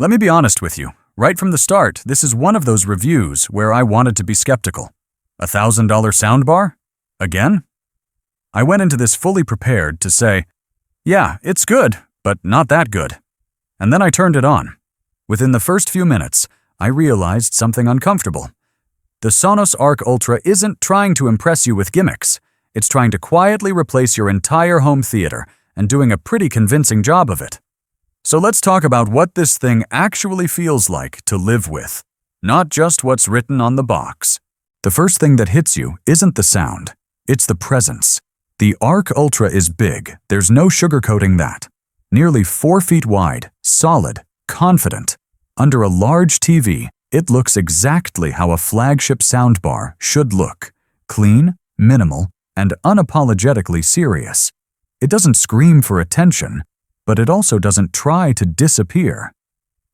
Let me be honest with you. Right from the start, this is one of those reviews where I wanted to be skeptical. $1,000 soundbar? Again? I went into this fully prepared to say, yeah, it's good, but not that good. And then I turned it on. Within the first few minutes, I realized something uncomfortable. The Sonos Arc Ultra isn't trying to impress you with gimmicks. It's trying to quietly replace your entire home theater and doing a pretty convincing job of it. So let's talk about what this thing actually feels like to live with, not just what's written on the box. The first thing that hits you isn't the sound, it's the presence. The Arc Ultra is big, there's no sugarcoating that. Nearly 4 feet wide, solid, confident. Under a large TV, it looks exactly how a flagship soundbar should look. Clean, minimal, and unapologetically serious. It doesn't scream for attention, but it also doesn't try to disappear.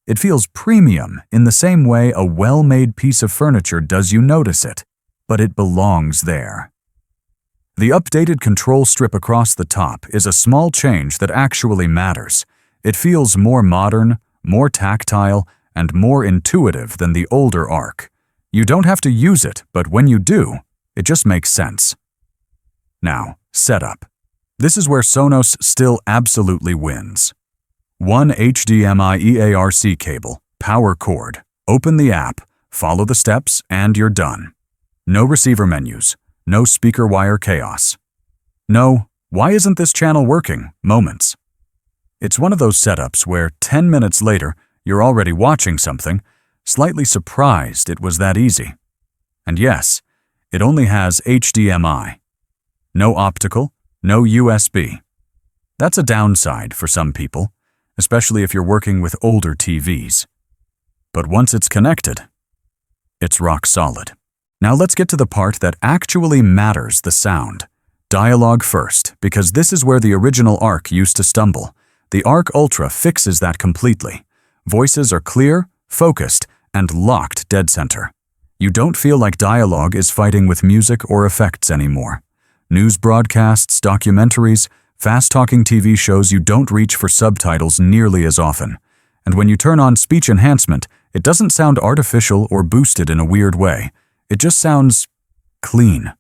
It feels premium in the same way a well-made piece of furniture does you notice it, but it belongs there. The updated control strip across the top is a small change that actually matters. It feels more modern, more tactile, and more intuitive than the older Arc. You don't have to use it, but when you do, it just makes sense. Now, setup. This is where Sonos still absolutely wins. One HDMI EARC cable, power cord, open the app, follow the steps, and you're done. No receiver menus, no speaker wire chaos. No, why isn't this channel working? Moments. It's one of those setups where 10 minutes later, you're already watching something, slightly surprised it was that easy. And yes, it only has HDMI. No optical, no USB. That's a downside for some people, especially if you're working with older TVs. But once it's connected, it's rock solid. Now let's get to the part that actually matters, the sound. Dialogue first, because this is where the original Arc used to stumble. The Arc Ultra fixes that completely. Voices are clear, focused, and locked dead center. You don't feel like dialogue is fighting with music or effects anymore. News broadcasts, documentaries, fast-talking TV shows, you don't reach for subtitles nearly as often. And when you turn on speech enhancement, it doesn't sound artificial or boosted in a weird way. It just sounds clean.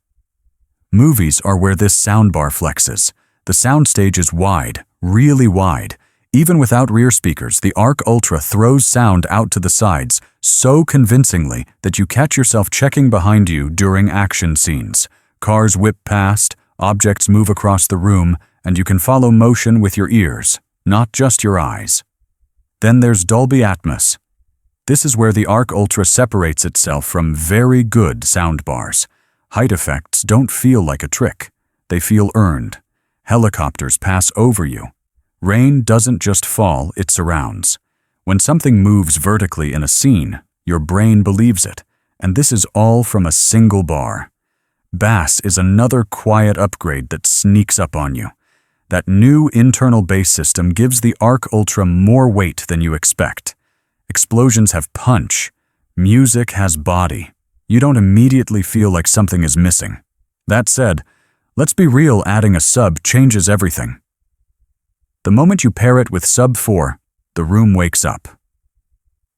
Movies are where this soundbar flexes. The soundstage is wide, really wide. Even without rear speakers, the Arc Ultra throws sound out to the sides so convincingly that you catch yourself checking behind you during action scenes. Cars whip past, objects move across the room, and you can follow motion with your ears, not just your eyes. Then there's Dolby Atmos. This is where the Arc Ultra separates itself from very good soundbars. Height effects don't feel like a trick. They feel earned. Helicopters pass over you. Rain doesn't just fall, it surrounds. When something moves vertically in a scene, your brain believes it, and this is all from a single bar. Bass is another quiet upgrade that sneaks up on you. That new internal bass system gives the Arc Ultra more weight than you expect. Explosions have punch. Music has body. You don't immediately feel like something is missing. That said, let's be real, adding a sub changes everything. The moment you pair it with sub 4, the room wakes up.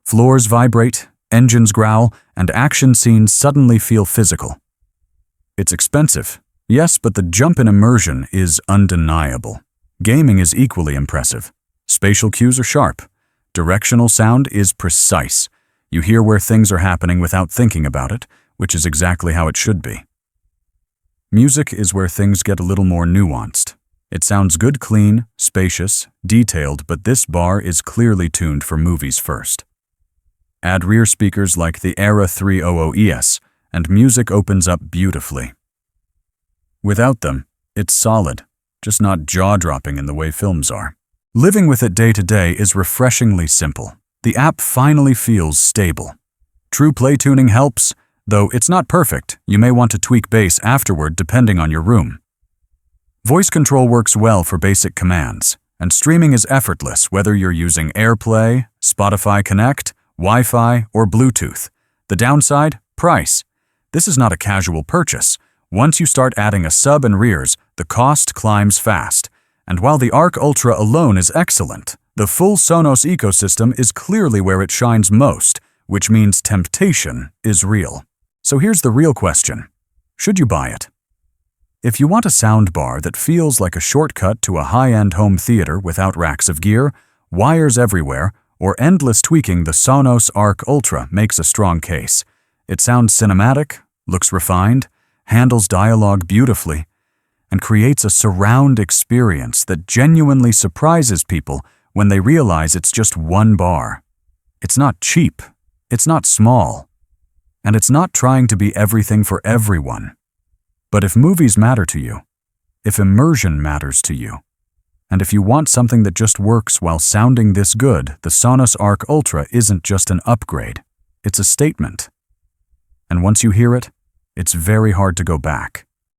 Floors vibrate, engines growl, and action scenes suddenly feel physical. It's expensive, yes, but the jump in immersion is undeniable. Gaming is equally impressive. Spatial cues are sharp. Directional sound is precise. You hear where things are happening without thinking about it, which is exactly how it should be. Music is where things get a little more nuanced. It sounds good, clean, spacious, detailed, but this bar is clearly tuned for movies first. Add rear speakers like the Era 300 ES, and music opens up beautifully. Without them, it's solid, just not jaw-dropping in the way films are. Living with it day to day is refreshingly simple. The app finally feels stable. True play tuning helps, though it's not perfect. You may want to tweak bass afterward depending on your room. Voice control works well for basic commands, and streaming is effortless whether you're using AirPlay, Spotify Connect, Wi-Fi, or Bluetooth. The downside? Price. This is not a casual purchase. Once you start adding a sub and rears, the cost climbs fast. And while the Arc Ultra alone is excellent, The full Sonos ecosystem is clearly where it shines most, which means temptation is real. So here's the real question. Should you buy it? If you want a soundbar that feels like a shortcut to a high-end home theater without racks of gear, wires everywhere, or endless tweaking, the Sonos Arc Ultra makes a strong case. It sounds cinematic, looks refined, handles dialogue beautifully, and creates a surround experience that genuinely surprises people when they realize it's just one bar. It's not cheap, it's not small, and it's not trying to be everything for everyone. But if movies matter to you, if immersion matters to you, and if you want something that just works while sounding this good, the Sonos Arc Ultra isn't just an upgrade, it's a statement. And once you hear it, it's very hard to go back.